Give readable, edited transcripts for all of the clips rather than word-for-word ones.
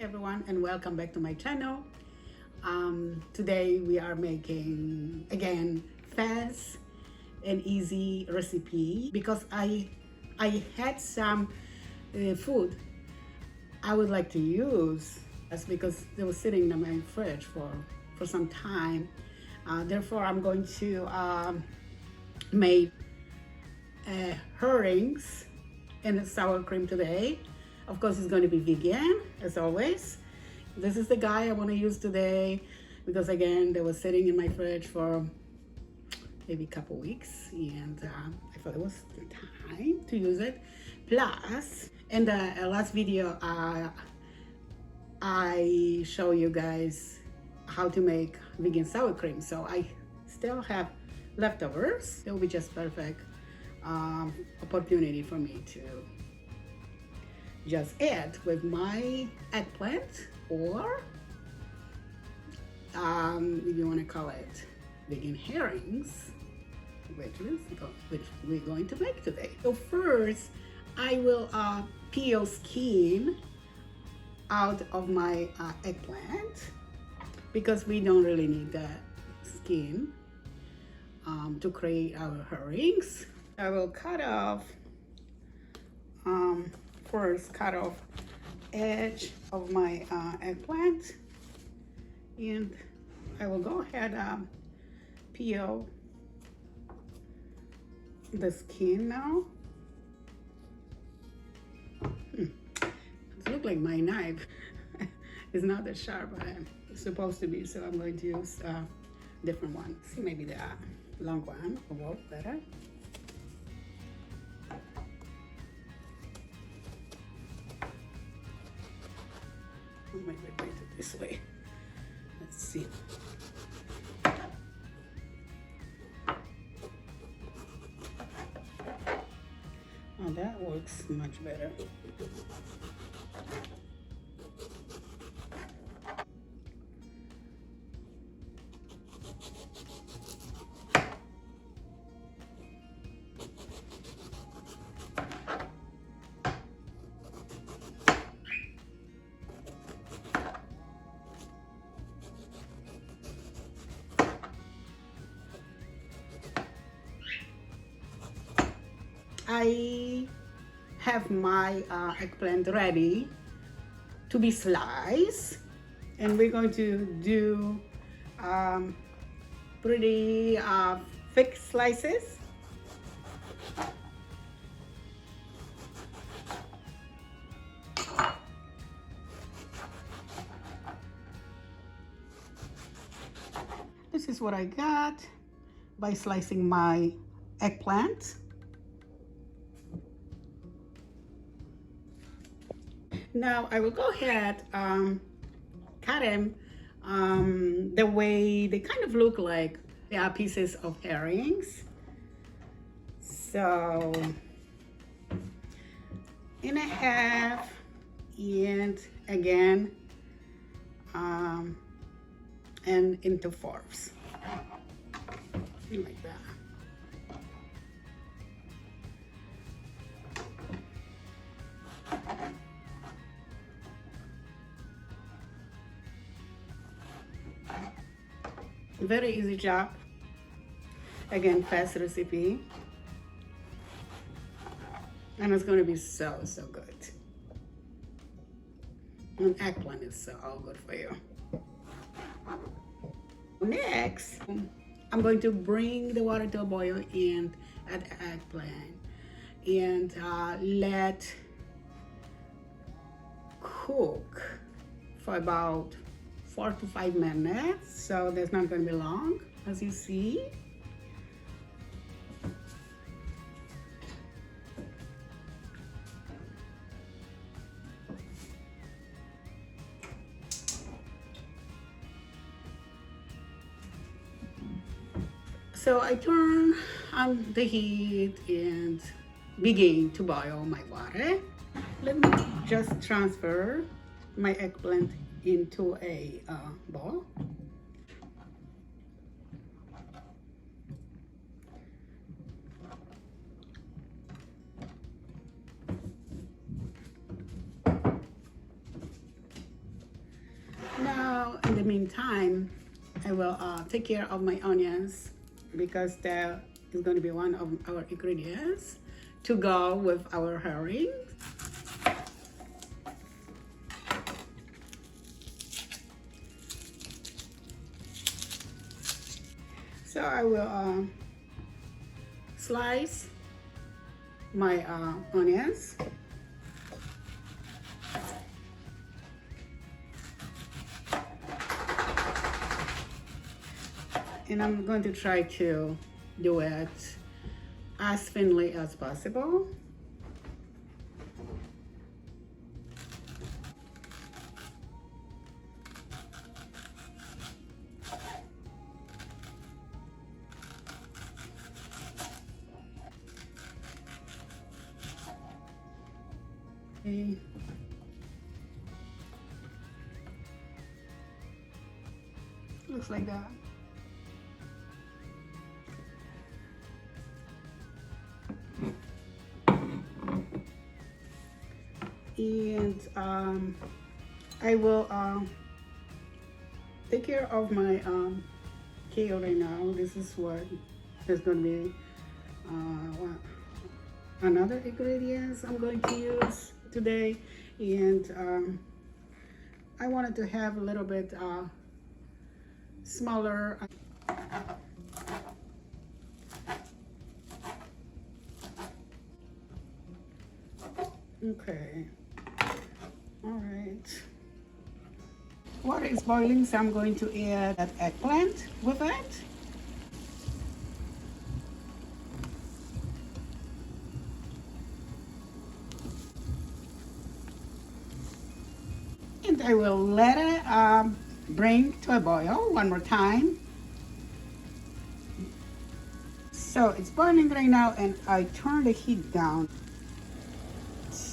everyone, and welcome back to my channel. Today we are making again fast and easy recipe because I had some food I would like to use. That's because they were sitting in my fridge for some time. Therefore, I'm going to make herrings and sour cream today. Of course, it's going to be vegan, as always. This is the guy I want to use today because, again, they were sitting in my fridge for maybe a couple weeks, and I thought it was the time to use it. Plus, in the last video, I show you guys how to make vegan sour cream. So I still have leftovers. It will be just perfect opportunity for me to just add with my eggplant, or if you want to call it vegan herrings, which we're going to make today. So first, I will peel skin out of my eggplant because we don't really need that skin to create our herrings. I will cut off first edge of my eggplant, and I will go ahead peel the skin now. It looks like my knife is not that sharp, but it's supposed to be, so I'm going to use a different one. Maybe the long one will work better. Maybe I do it this way. Let's see. Oh, that works much better. I have my eggplant ready to be sliced, and we're going to do pretty thick slices. This is what I got by slicing my eggplant. Now I will go ahead, cut them the way they kind of look like they are pieces of herrings. So in half, and again, and into fourths, like that. Very easy job. Again, fast recipe. And it's going to be so good. And eggplant is so good for you. Next, I'm going to bring the water to a boil and add the eggplant and let cook for about 4 to 5 minutes, so that's not going to be long, as you see. So I turn on the heat and begin to boil my water. Let me just transfer my eggplant into a bowl. Now, in the meantime, I will take care of my onions because that is going to be one of our ingredients to go with our herring. So I will slice my onions. And I'm going to try to do it as thinly as possible. Okay. Looks like that. And I will take care of my kale right now. This is what is going to be another ingredients I'm going to use today. And I wanted to have a little bit smaller. Okay. All right. Water is boiling, so I'm going to add that eggplant with it. And I will let it bring to a boil one more time. So it's boiling right now, and I turn the heat down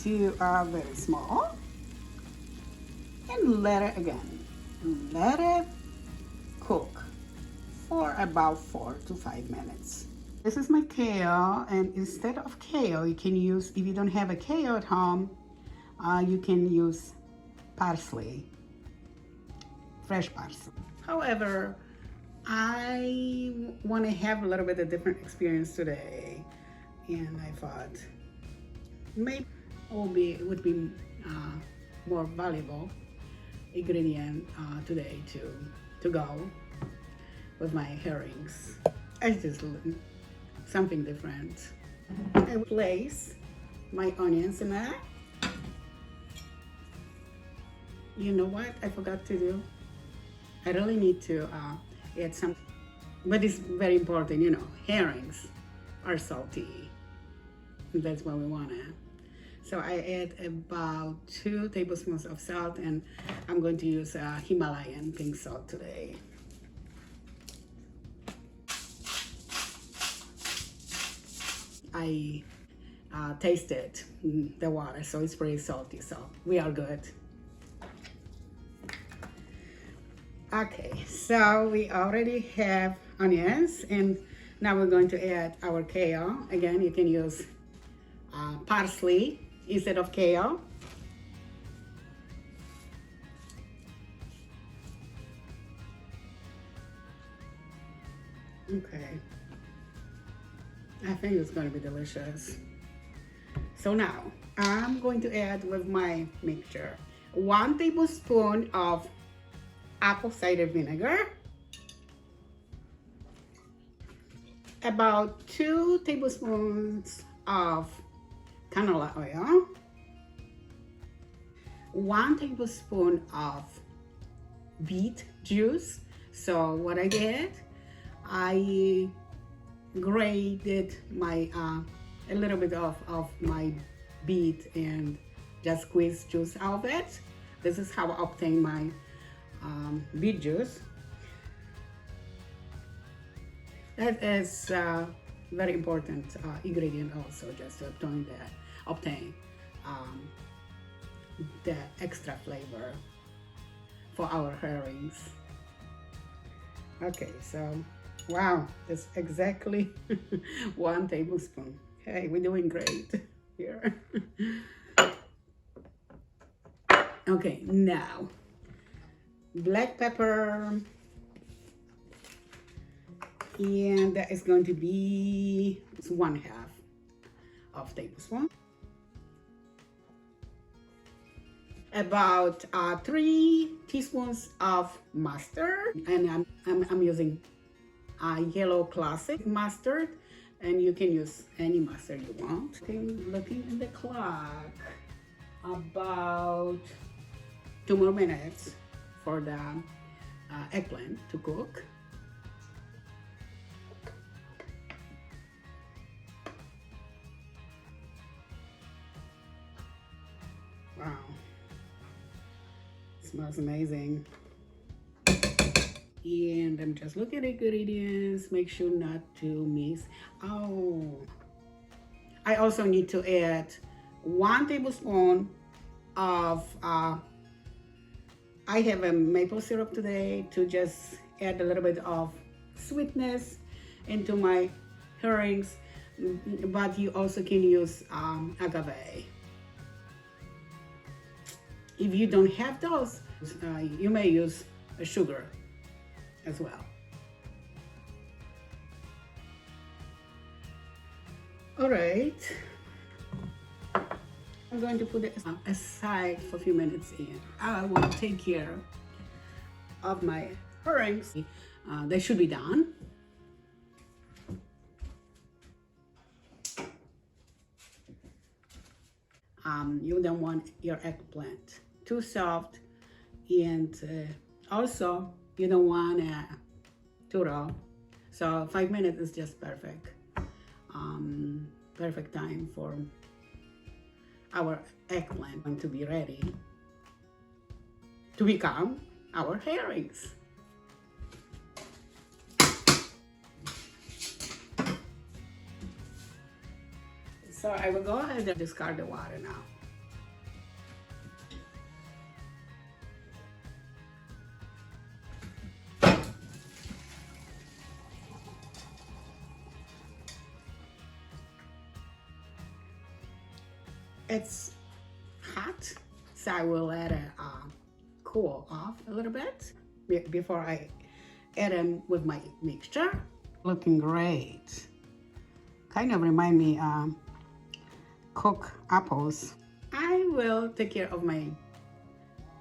to very small. And let it again. Let it cook for about 4 to 5 minutes. This is my kale, and instead of kale, you can use, if you don't have a kale at home, you can use parsley, fresh parsley. However, I want to have a little bit of different experience today, and I thought maybe it would be more valuable ingredient today to go with my herrings. I just learned something different. I will place my onions in that. You know what I forgot to do? I really need to add some, but it's very important, you know, herrings are salty. That's what we want to. So I add about 2 tablespoons of salt, and I'm going to use Himalayan pink salt today. I tasted the water, so it's pretty salty, so we are good. Okay, so we already have onions, and now we're going to add our kale. Again, you can use parsley instead of kale. Okay, I think it's going to be delicious. So now I'm going to add with my mixture 1 tablespoon of apple cider vinegar, about 2 tablespoons of canola oil, 1 tablespoon of beet juice. So what I did, I grated my a little bit of my beet and just squeeze juice out of it. This is how I obtain my beet juice. That is very important ingredient also, just to obtain the extra flavor for our herrings. Okay, so wow, that's exactly 1 tablespoon. Hey, we're doing great here. Okay, now black pepper, and that is going to be 1/2 of tablespoon. About 3 teaspoons of mustard, and I'm using yellow classic mustard, and you can use any mustard you want. Looking at the clock, about 2 more minutes for the eggplant to cook. Wow, it smells amazing. And I'm just looking at the ingredients, make sure not to miss. Oh, I also need to add 1 tablespoon of I have a maple syrup today to just add a little bit of sweetness into my herrings, but you also can use agave. If you don't have those, you may use sugar as well. All right, I'm going to put it aside for a few minutes and I will take care of my herrings. They should be done. You don't want your eggplant too soft, and also you don't want too raw. So 5 minutes is just perfect. Perfect time for our eggplant to be ready to become our herrings. So I will go ahead and discard the water now. It's hot, so I will let it cool off a little bit before I add them with my mixture. Looking great. Kind of remind me cooked apples. I will take care of my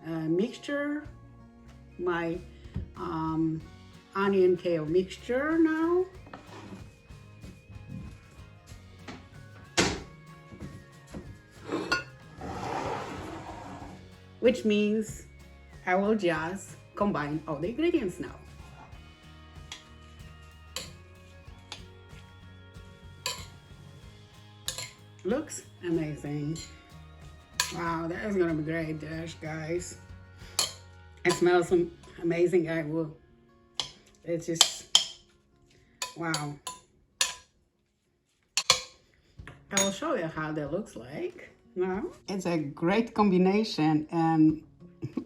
mixture, my onion kale mixture now. Which means I will just combine all the ingredients now. Looks amazing. Wow, that is gonna be a great dish, guys. It smells amazing. It's just, wow. I will show you how that looks like. No? It's a great combination, and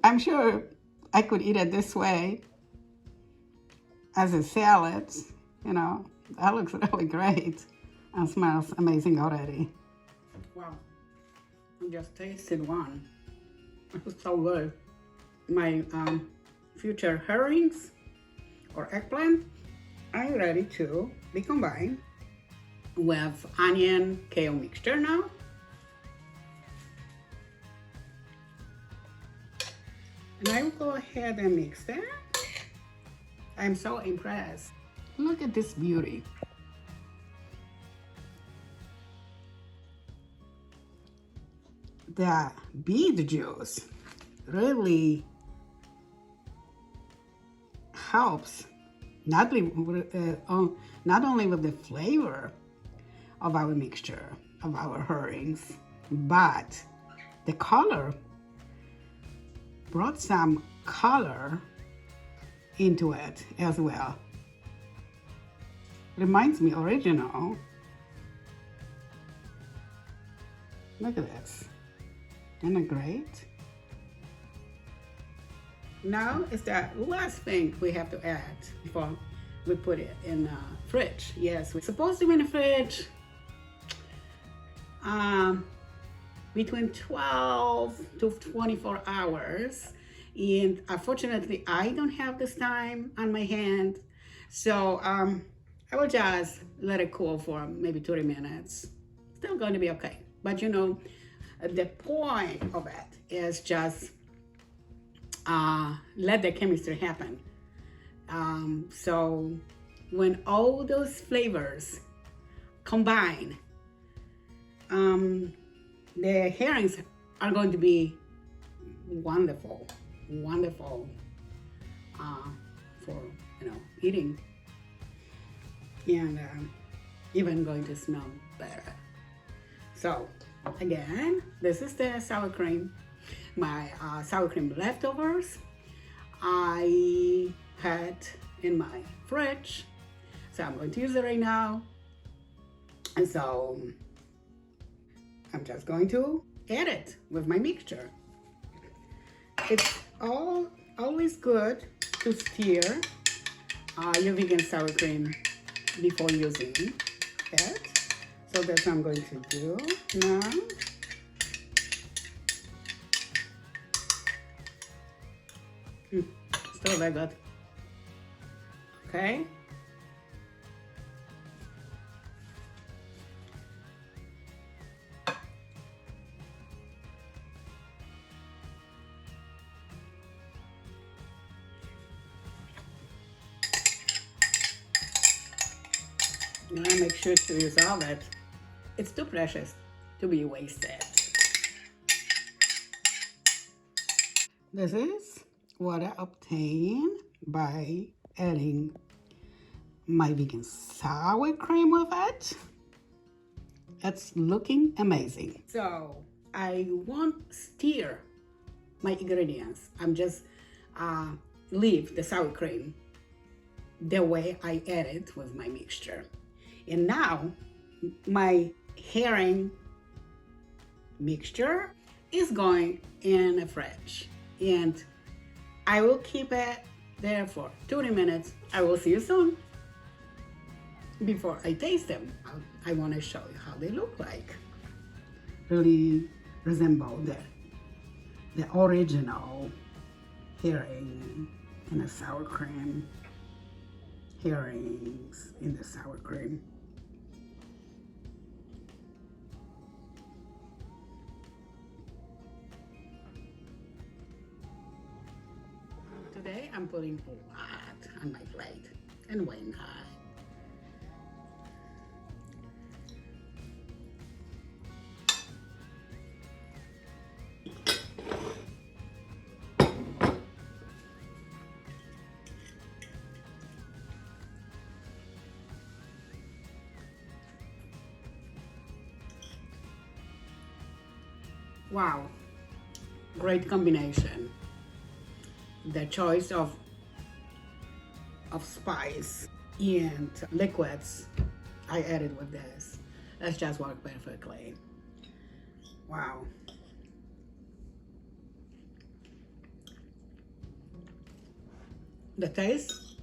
I'm sure I could eat it this way as a salad. You know, that looks really great and smells amazing already. Wow, I just tasted one. It was so good. My future herrings or eggplant are ready to be combined with onion kale mixture now. And I will go ahead and mix that. I'm so impressed. Look at this beauty. The beet juice really helps not only with the flavor of our mixture, of our herrings, but the color brought some color into it as well. Reminds me original. Look at this. Isn't it great? Now is the last thing we have to add before we put it in the fridge. Yes, we're supposed to be in the fridge between 12 to 24 hours. And unfortunately, I don't have this time on my hand. So I will just let it cool for maybe 30 minutes. Still going to be okay. But you know, the point of it is just let the chemistry happen. So when all those flavors combine, the herrings are going to be wonderful, wonderful for eating, and even going to smell better. So again, this is the sour cream. My sour cream leftovers I had in my fridge, so I'm going to use it right now. And so I'm just going to add it with my mixture. It's always good to stir your vegan sour cream before using it. So that's what I'm going to do now. Still very good. Okay. You want to make sure to use all of it. It's too precious to be wasted. This is what I obtained by adding my vegan sour cream with it. It's looking amazing. So I won't stir my ingredients. I'm just leave the sour cream the way I add it with my mixture. And now my herring mixture is going in the fridge, and I will keep it there for 30 minutes. I will see you soon. Before I taste them, I want to show you how they look like. Really resemble the original herring in the sour cream. Herrings in the sour cream. Today I'm putting a lot on my plate, and why not? Wow, great combination. The choice of spice and liquids I added with this. That's just worked perfectly. Wow. The taste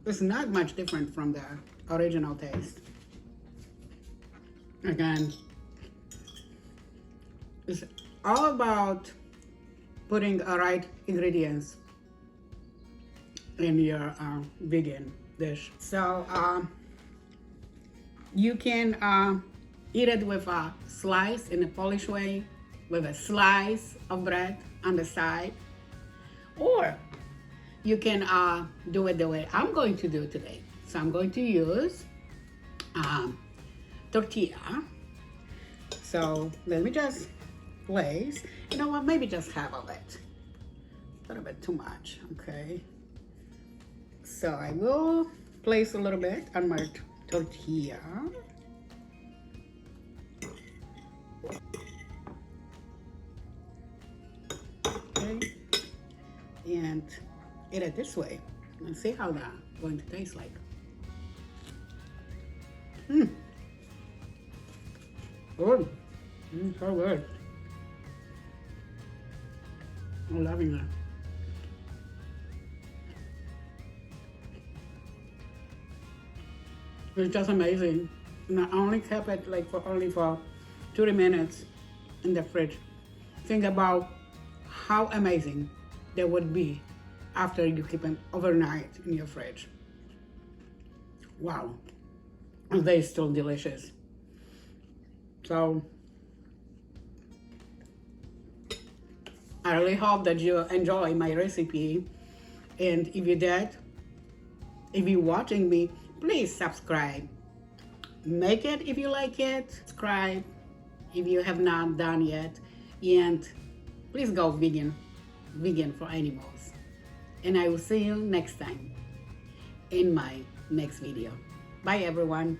is not much different from the original taste. Again, it's all about putting the right ingredients in your vegan dish. So you can eat it with a slice in a Polish way, with a slice of bread on the side, or you can do it the way I'm going to do today. So I'm going to use tortilla. So let me just place, you know what, maybe just half of it. A little bit too much, okay? So I will place a little bit on my tortilla. Okay, and eat it this way and see how that's going to taste like. Good. So good. I'm loving that. It's just amazing. And I only kept it like for only for 30 minutes in the fridge. Think about how amazing they would be after you keep them overnight in your fridge. Wow, they're still delicious. So I really hope that you enjoy my recipe, and if you did, if you're watching me, please subscribe. Make it if you like it, subscribe if you have not done yet, and please go vegan for animals. And I will see you next time in my next video. Bye everyone.